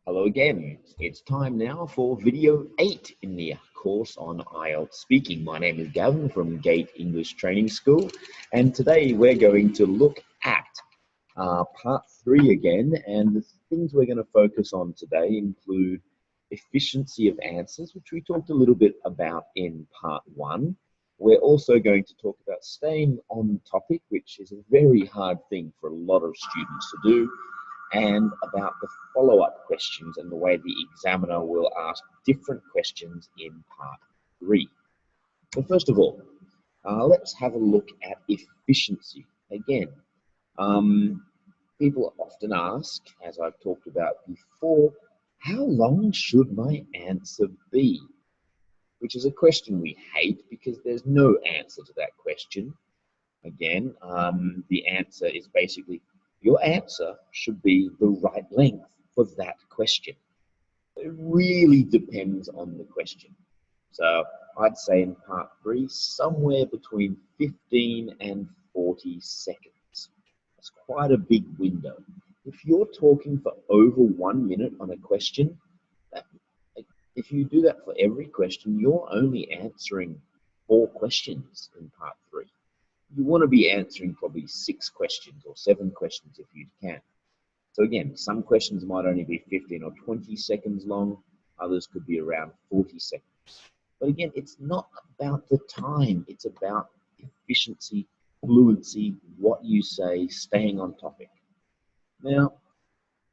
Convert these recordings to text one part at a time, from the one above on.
Hello again. It's time now for video 8 in the course on IELTS Speaking. My name is Gavin from Gate English Training School, and today we're going to look at part 3 again, and the things we're going to focus on today include efficiency of answers, which we talked a little bit about in part 1. We're also going to talk about staying on topic, which is a very hard thing for a lot of students to do, and about the follow-up questions and the way the examiner will ask different questions in part 3. So first of all, let's have a look at efficiency. Again, people often ask, as I've talked about before, how long should my answer be? Which is a question we hate because there's no answer to that question. Again, the answer is basically, your answer should be the right length for that question. It really depends on the question. So I'd say in part 3, somewhere between 15 and 40 seconds. That's quite a big window. If you're talking for over 1 minute on a question, if you do that for every question, you're only answering 4 questions in part 3. You want to be answering probably 6 questions or 7 questions if you can. So again, some questions might only be 15 or 20 seconds long. Others could be around 40 seconds. But again, it's not about the time. It's about efficiency, fluency, what you say, staying on topic. Now,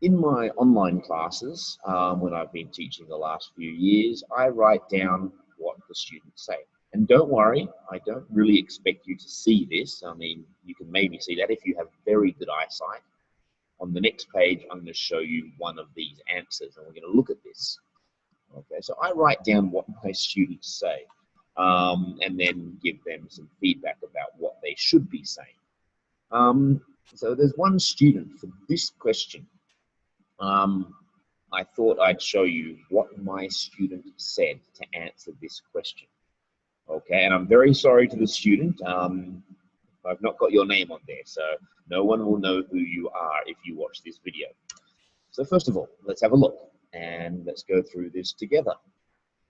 in my online classes, when I've been teaching the last few years, I write down what the students say. And don't worry, I don't really expect you to see this. I mean, you can maybe see that if you have very good eyesight. On the next page, I'm going to show you one of these answers, and we're going to look at this. Okay, so I write down what my students say, and then give them some feedback about what they should be saying. So there's one student for this question. I thought I'd show you what my student said to answer this question. Okay, and I'm very sorry to the student. I've not got your name on there, so no one will know who you are if you watch this video. So first of all, let's have a look, and let's go through this together.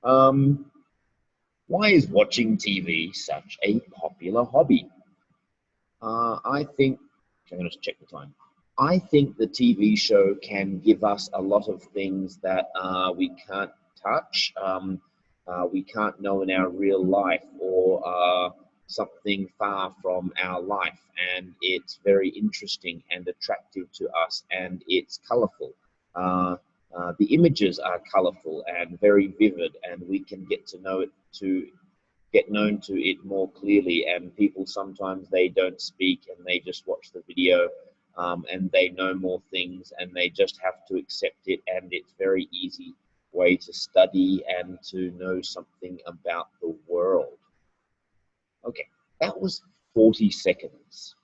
Why is watching TV such a popular hobby? I think, I'm going to check the time. I think the TV show can give us a lot of things that we can't touch. We can't know in our real life, or something far from our life, and it's very interesting and attractive to us, and it's colorful. The images are colorful and very vivid, and we can get to know it, to get known to it more clearly. And people sometimes, they don't speak and they just watch the video, and they know more things, and they just have to accept it, and it's very easy way to study and to know something about the world. Okay, that was 40 seconds.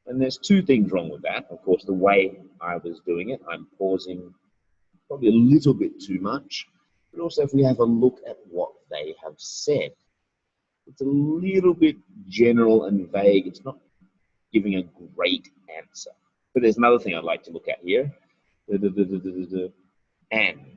And there's 2 things wrong with that. Of course, the way I was doing it, I'm pausing probably a little bit too much. But also, if we have a look at what they have said, it's a little bit general and vague. It's not giving a great answer. But there's another thing I'd like to look at here. And,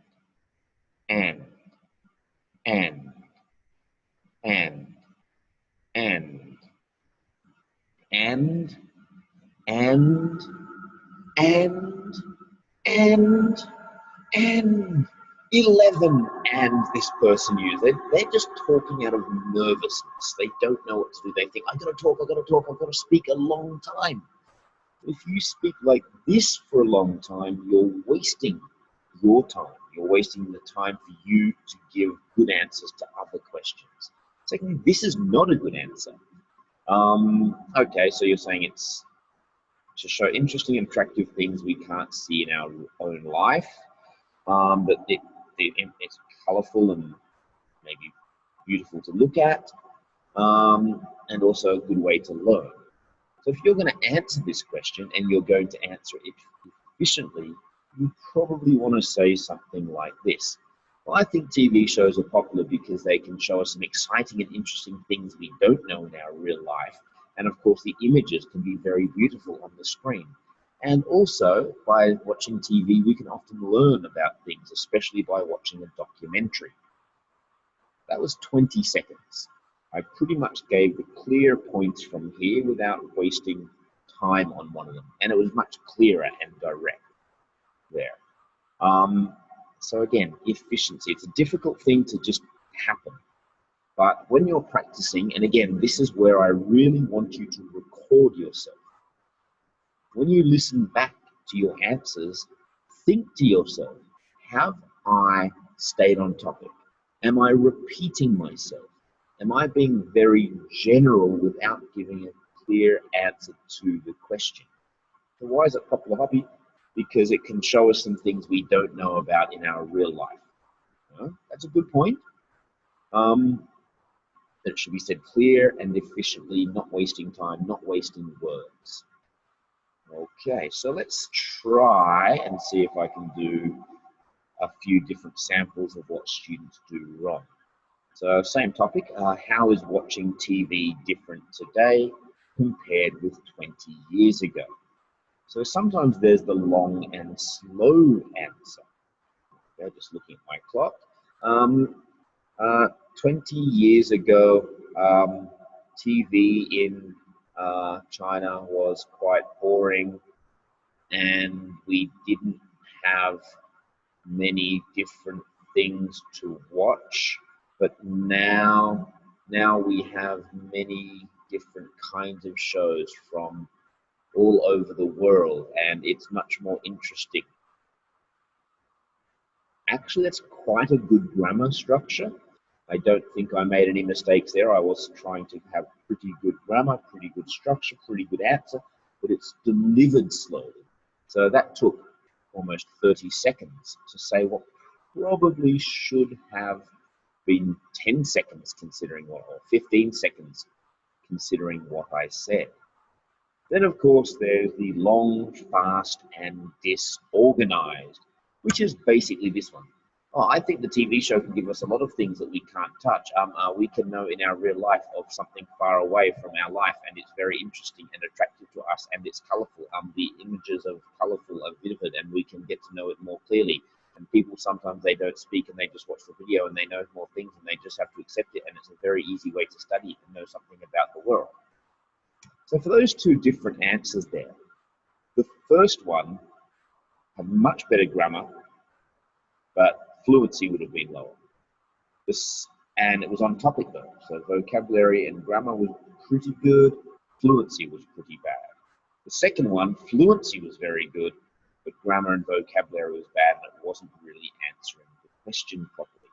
and 11 and this person used. They're just talking out of nervousness. They don't know what to do. They think, I've got to speak a long time. If you speak like this for a long time, you're wasting your time. You're wasting the time for you to give good answers to other questions. Secondly, this is not a good answer. Okay, so you're saying it's to show interesting and attractive things we can't see in our own life, but it's colorful and maybe beautiful to look at, and also a good way to learn. So if you're going to answer this question and you're going to answer it efficiently, you probably want to say something like this. Well, I think TV shows are popular because they can show us some exciting and interesting things we don't know in our real life. And of course, the images can be very beautiful on the screen. And also, by watching TV, we can often learn about things, especially by watching a documentary. That was 20 seconds. I pretty much gave the clear points from here without wasting time on one of them. And it was much clearer and direct there. So again, efficiency. It's a difficult thing to just happen. But when you're practicing, and again, this is where I really want you to record yourself. When you listen back to your answers, think to yourself, have I stayed on topic? Am I repeating myself? Am I being very general without giving a clear answer to the question? So why is it a popular hobby? Because it can show us some things we don't know about in our real life. That's a good point. That it should be said clear and efficiently, not wasting time, not wasting words. Okay, so let's try and see if I can do a few different samples of what students do wrong. So same topic, how is watching TV different today compared with 20 years ago? So sometimes there's the long and slow answer. Okay, just looking at my clock. 20 years ago, TV in China was quite boring, and we didn't have many different things to watch. But now we have many different kinds of shows from all over the world, and it's much more interesting. Actually, that's quite a good grammar structure. I don't think I made any mistakes there. I was trying to have pretty good grammar, pretty good structure, pretty good answer, but it's delivered slowly. So that took almost 30 seconds to say what probably should have been 10 seconds considering what, or 15 seconds considering what I said. Then, of course, there's the long, fast, and disorganized, which is basically this one. Oh, I think the TV show can give us a lot of things that we can't touch. We can know in our real life of something far away from our life, and it's very interesting and attractive to us, and it's colorful. The images are colorful, are vivid, and we can get to know it more clearly. And people sometimes they don't speak and they just watch the video and they know more things and they just have to accept it. And it's a very easy way to study and know something about the world. So for those two different answers there, the first one had much better grammar, but fluency would have been lower. And it was on topic though, so vocabulary and grammar was pretty good, fluency was pretty bad. The second one, fluency was very good, but grammar and vocabulary was bad, and it wasn't really answering the question properly.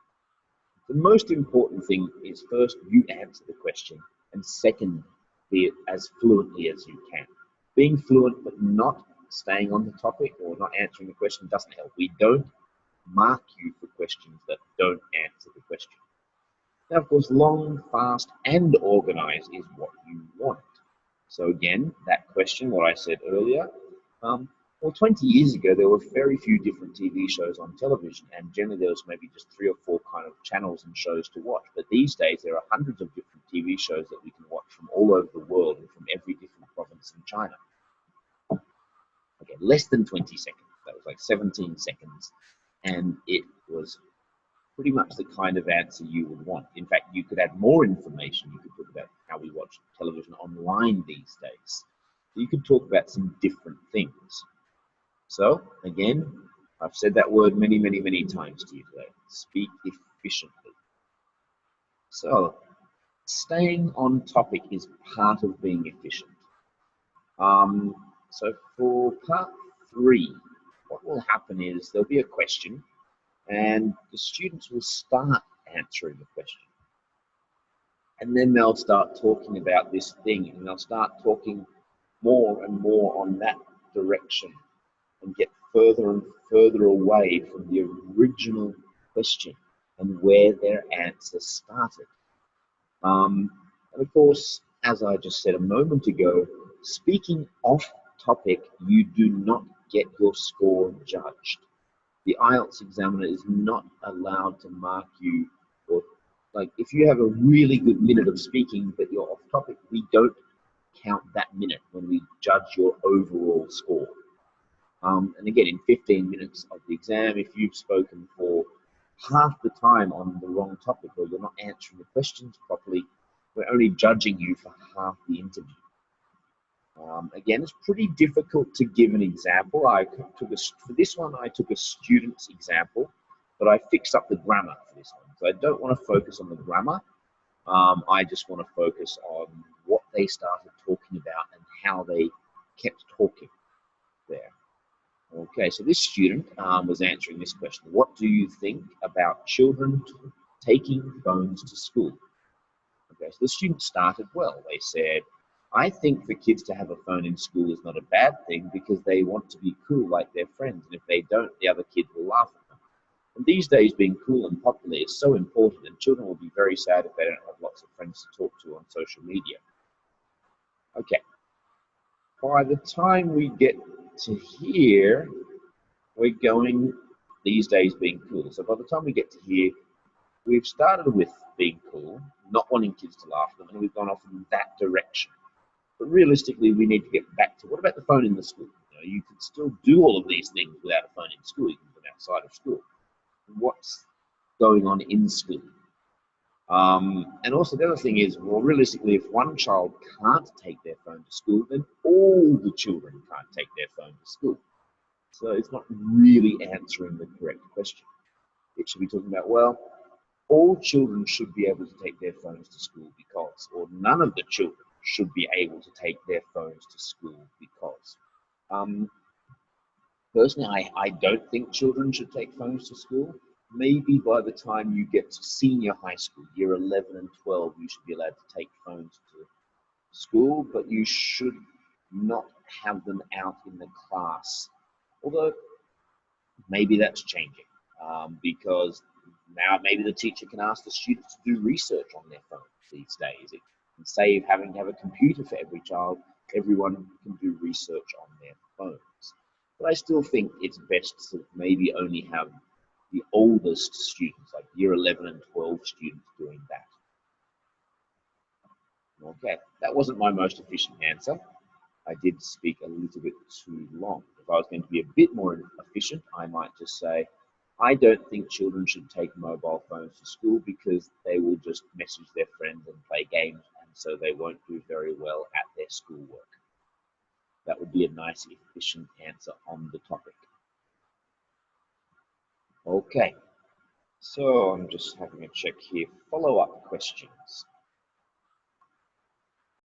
The most important thing is first you answer the question, and second, be it as fluently as you can. Being fluent but not staying on the topic or not answering the question doesn't help. We don't mark you for questions that don't answer the question. Now, of course, long, fast, and organized is what you want. So again, that question, what I said earlier, well, 20 years ago, there were very few different TV shows on television, and generally there was maybe just 3 or 4 kind of channels and shows to watch. But these days, there are hundreds of different TV shows that we can watch from all over the world and from every different province in China. Okay, less than 20 seconds. That was like 17 seconds, and it was pretty much the kind of answer you would want. In fact, you could add more information. You could talk about how we watch television online these days. You could talk about some different things. So, again, I've said that word many, many, many times to you today. Speak efficiently. So, staying on topic is part of being efficient. So for part 3, what will happen is there'll be a question, and the students will start answering the question. And then they'll start talking about this thing, and they'll start talking more and more on that direction and get further and further away from the original question and where their answer started. And of course, as I just said a moment ago, speaking off topic, you do not get your score judged. The IELTS examiner is not allowed to mark you, or like if you have a really good minute of speaking but you're off topic, we don't count that minute when we judge your overall score. And again, in 15 minutes of the exam, if you've spoken for half the time on the wrong topic or you're not answering the questions properly, we're only judging you for half the interview. Again, it's pretty difficult to give an example. For this one, I took a student's example, but I fixed up the grammar for this one. So I don't want to focus on the grammar. I just want to focus on what they started talking about and how they kept talking there. Okay, so this student was answering this question. What do you think about children taking phones to school? Okay, so the student started well. They said, I think for kids to have a phone in school is not a bad thing because they want to be cool like their friends. And if they don't, the other kids will laugh at them. And these days, being cool and popular is so important, and children will be very sad if they don't have lots of friends to talk to on social media. Okay, by the time we get to here, we're going these days being cool. So by the time we get to here, we've started with being cool, not wanting kids to laugh at them, and we've gone off in that direction. But realistically, we need to get back to what about the phone in the school? You can still do all of these things without a phone in school. You can do them outside of school. What's going on in school? And also the other thing is, well, realistically, if one child can't take their phone to school, then all the children can't take their phone to school. So it's not really answering the correct question. It should be talking about, well, all children should be able to take their phones to school because, or none of the children should be able to take their phones to school because. Personally, I don't think children should take phones to school. Maybe by the time you get to senior high school, year 11 and 12, you should be allowed to take phones to school, but you should not have them out in the class. Although maybe that's changing because now maybe the teacher can ask the students to do research on their phones these days. It can save having to have a computer for every child. Everyone can do research on their phones. But I still think it's best to maybe only have the oldest students, like year 11 and 12 students, doing that. Okay, that wasn't my most efficient answer. I did speak a little bit too long. If I was going to be a bit more efficient, I might just say, I don't think children should take mobile phones to school because they will just message their friends and play games, and so they won't do very well at their schoolwork. That would be a nice, efficient answer on the topic. Okay, so I'm just having a check here. Follow-up questions.